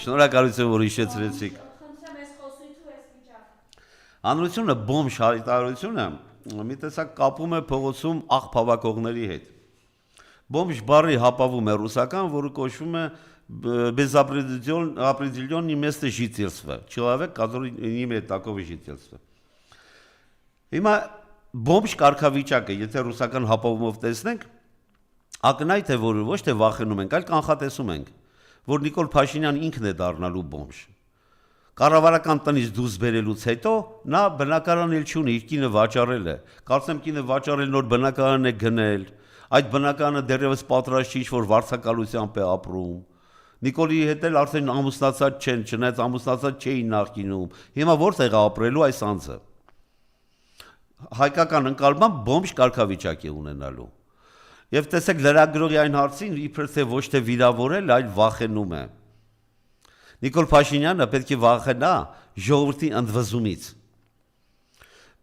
Շնորհակալություն, որ հիշեցրեցիք։ Հանրությունը բոմժ հայտարարությունը մի տեսակ կապում է փողոցում աղբավակողների հետ։ Բոմժ բառի հապավում է ռուսական, որը կոչվում է без определенного места жительства. Человек, который не имеет такого жительства. Հիմա բոմժ կարգավիճակը, եթե ռուսական հապավումով տեսնենք, ակնհայտ է, որ ոչ թե վախենում ենք, այլ կանխատեսում ենք, որ Նիկոլ Փաշինյան ինքն է դառնալու բոմժ։ Կառավարական տնից դուրս բերելուց հետո նա բնակարան էլ չունի, իր կինը վաճառել է։ Կարծեմ կինը վաճառել նոր բնակարան է գնել, այդ բնակարանը դեռևս պատրաստ չի, որ վարձակալությամբ է ապրում։ Նիկոլի հետ էլ արդեն ամուսնացած չեն, չնայած ամուսնացած չէին նախկինում։ Հիմա որտեղ է ապրելու այս անձը։ Հայկական ընկալմամբ բոմժ կարգավիճակ է ունենալու։ Եվ տեսեք լրագրողի այն հարցին իբր թե ոչ թե վիրավորել, այլ վախենում է։ Նիկոլ Փաշինյանը պետք է վախենա ժողովրդի ընդվզումից։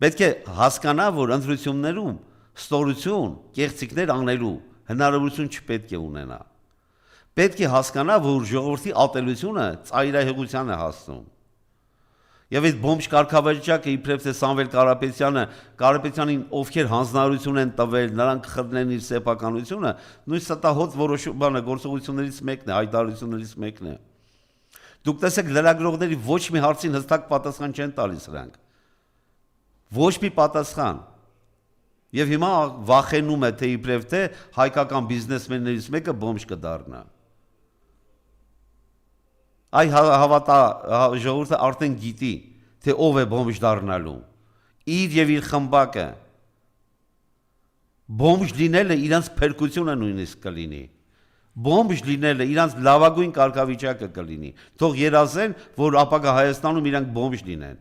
Պետք է հասկանա, որ ընտրություններում ստորություն, կեղծիքներ անելու հնարավորություն չպետք է ունենա։ Պետք է հասկանա, որ ժողովրդի ատելությունը ծայրահեղության է հասնում։ Եվ այդ բոմժ կարգավիճակը իբրև թե Սամվել Կարապետյանին ովքեր հանձնարարություն են տվել, նրանք խրտնեն իր սեփականությունը, նույն ստահոց գործողություններից մեկն է, հայտարարություններից մեկն է։ Դուք տեսեք լրագրողների ոչ մի հարցին հստակ պատասխան չեն տալիս նրանք։ Ոչ մի պատասխան։ Եվ հիմա վախենում է, թե իբրև թե հայկական բիզնեսմեններից մեկը բոմժ կդառնա։ Այ հավատա ժողովուրդը արդեն գիտի, թե ով է բոմժ դառնալու։ Իր եւ իր խմբակը։ Բոմժ լինելը իրանց փրկությունը նույնիսկ կլինի։ Բոմժ լինելը իրանց լավագույն կարգավիճակը կլինի։ Թող երազեն, որ ապագա Հայաստանում իրանք բոմժ լինեն։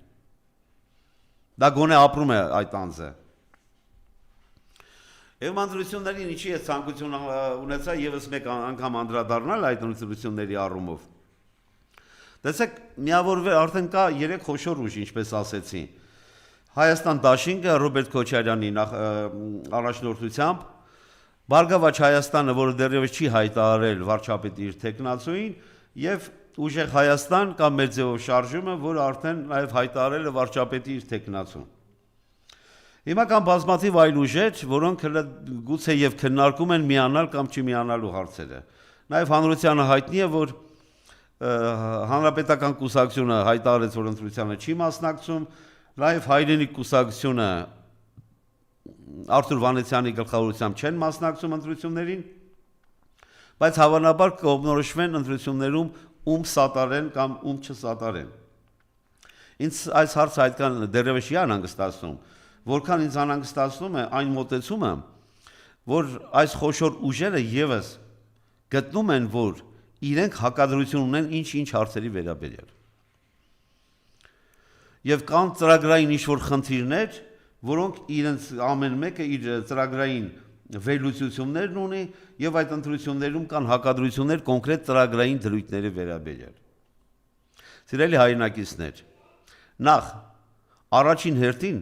Դա գոնե ապրում է այդ անձը։ Եվ անդրություններին ինչի է ցանկություն ունեցա եւս մեկ անգամ անդրադառնալ այդ անդրությունների առումով։ Տեսեք, միավորվել արդեն կա 3 խոշոր ուժ, ինչպես ասեցի։ Հայաստան դաշինքը Ռոբերտ Քոչարյանի առաջնորդությամբ, Բարգավաճ Հայաստանը, որը դեռևս չի հայտարարել վարչապետի իր թեկնածուին, եւ Ուժեղ Հայաստան կամ մեր ձևով շարժումը, որը արդեն նաեւ հայտարարել է վարչապետի իր թեկնածուն։ Հիմա կան բազմաթիվ այլ ուժեր, որոնք գուցե եւ քննարկում են միանալ կամ չմիանալու հարցերը։ Նաեւ հանրությանը հայտնի է, որ Հանրապետական կուսակցությունը հայտարարեց, որ ընտրությանը չի մասնակցում, նաև հայրենիք կուսակցությունը Արթուր Վանեցյանի գլխավորությամբ չեն մասնակցում ընտրություններին, բայց հավանաբար կողմնորոշվեն ընտրություններում ում սատարեն կամ ում չսատարեն։ Ինձ այս հարցը այդքան դեռևս չի անհանգստացնում, որքան ինձ անհանգստացնում է այն մոտեցումը, որ այս խոշոր ուժերը եւս գտնում են, որ իրենք հակադրություն ունեն ինչ-ինչ հարցերի վերաբերյալ։ Եվ կան ծրագրային ինչ-որ խնդիրներ, որոնք իրենց ամեն մեկը իր ծրագրային վերլուծություններն ունի եւ այդ ընտրություններում կան հակադրություններ կոնկրետ ծրագրային դրույթների վերաբերյալ։ Սիրելի հայրենակիցներ, նախ առաջին հերթին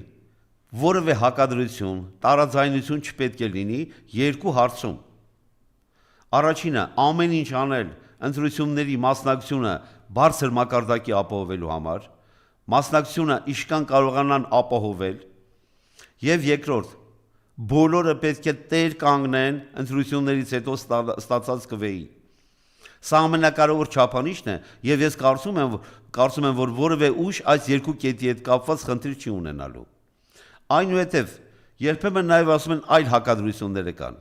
որևէ հակադրություն, տարաձայնություն չպետք է լինի երկու հարցում։ Առաջինը ամեն ինչ անել ընտրությունների մասնակցությունը բարձր մակարդակի ապահովելու համար, մասնակցությունը իշքան կարողանան ապահովել, եւ երկրորդ բոլորը պետք է տեր կանգնեն ընտրություններից հետո ստացած կվեի։ Սա ամենակարևոր չափանիշն է եւ ես կարծում եմ, որ որևէ ուժ այս երկու կետի հետ կապված խնդիր չի ունենալու։ Այնուհետև երբեմն նաեւ ասում են այլ հակադրություններ կան։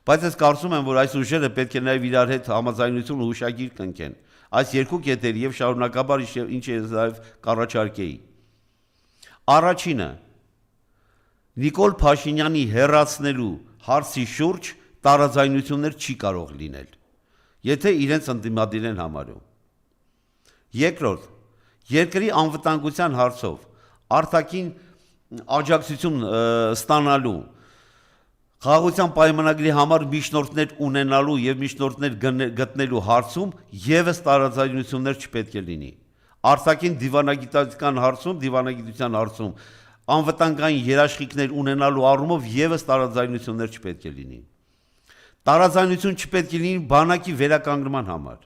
Բայց ես կարծում եմ, որ այս ուժերը պետք է նաեւ իրար հետ համաձայնություն ու հուշագիր կնքեն։ Այս երկու կետերի եւ շարունակաբար ինչ ես նաեւ կառաջարկեի։ Առաջինը Նիկոլ Փաշինյանի հերացնելու հարցի շուրջ տարաձայնություններ չի կարող լինել, եթե իրենց ընդդիմադիր են համարում։ Երկրորդ, երկրի անվտանգության հարցով արտաքին աջակցություն ստանալու, խաղաղության պայմանագրի համար միջնորդներ ունենալու եւ միջնորդներ գտնելու հարցում եւս տարաձայնություններ չպետք է լինի։ Արտաքին դիվանագիտական հարցում, անվտանգային երաշխիքներ ունենալու առումով եւս տարաձայնություններ չպետք է լինի։ Տարաձայնություն չպետք է լինի բանակի վերականգնման համար,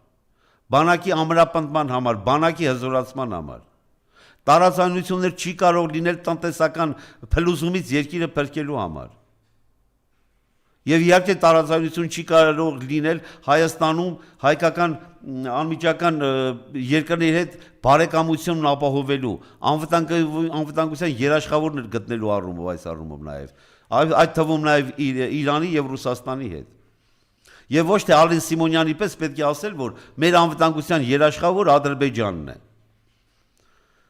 բանակի ամրապնդման համար, բանակի հզորացման համար։ Տարաձայնություններ չի կարող լինել տնտեսական փլուզումից երկիրը փրկելու համար։ Եվ իհարկե տարաձայնություն չի կարող լինել Հայաստանում հայկական անմիջական երկրների հետ բարեկամությունն ապահովելու, անվտանգության երաշխավորներ գտնելու առումով այս առումով նաև, այդ թվում նաև Իրանի եւ Ռուսաստանի հետ։ Եվ ոչ թե Ալեն Սիմոնյանի պես պետք է ասել, որ մեր անվտանգության երաշխավոր Ադրբեջանն է։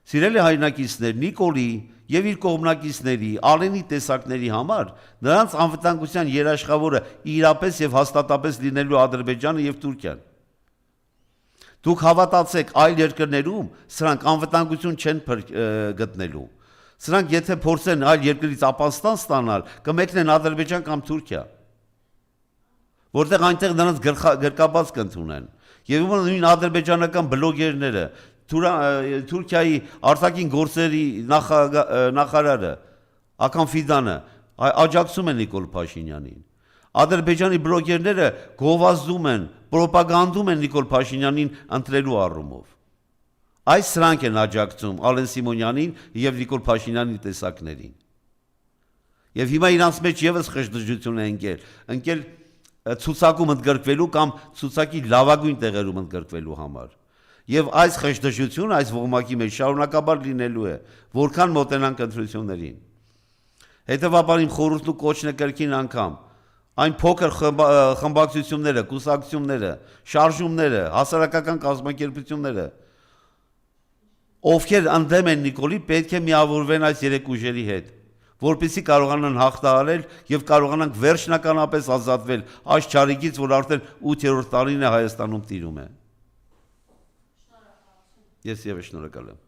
Սիրելի հայրենակիցներ, Նիկոլի եւ իր կողմնակիցների, Ալենի տեսակների համար նրանց անվտանգության երաշխավորը իրապես եւ հաստատապես լինելու Ադրբեջանը եւ Թուրքիան։ Դուք հավատացեք, այլ երկրներում սրանք անվտանգություն չեն գտնելու։ Սրանք եթե փորձեն այլ երկրից ապաստան ստանալ, կմեկնեն Ադրբեջան կամ Թուրքիա, որտեղ այնտեղ նրանց գրկաբաց կընդունեն։ Եվ նույն ադրբեջանական բլոգերները, Թուրքիայի արտաքին գործերի նախարարը Ական Ֆիդանը աջակցում են Նիկոլ Փաշինյանին։ Ադրբեջանի բլոգերները գովազդում են, պրոպագանդում են Նիկոլ Փաշինյանին ընտրելու առումով։ Այս սրանք են աջակցում Ալեն Սիմոնյանին եւ Նիկոլ Փաշինյանի տեսակներին։ Եվ հիմա իրանց մեջ եւս խժդժություն է ընկել ցուցակում ընդգրկվելու կամ ցուցակի լավագույն տեղերում ընդգրկվելու համար։ Եվ այս խժդժությունը այս ողմակի մեջ շարունակաբար լինելու է, որքան մոտենանք ընտրություններին։ Հետևաբար իմ խորհուրդն ու կոչն է կրկին անգամ այն փոքր խմբակցությունները, կուսակցությունները, շարժումները, հասարակական կազմակերպությունները, ովքեր ընդդեմ են Նիկոլի, պետք է միավորվեն այս երեք ուժերի հետ, որպեսզի կարողանան հաղթահարել եւ կարողանանք վերջնականապես ազատվել այս ճարիքից, որ արդեն 8-րդ տարին է Հայաստանում տիրում է։ Ես եւս շնորհակալ եմ։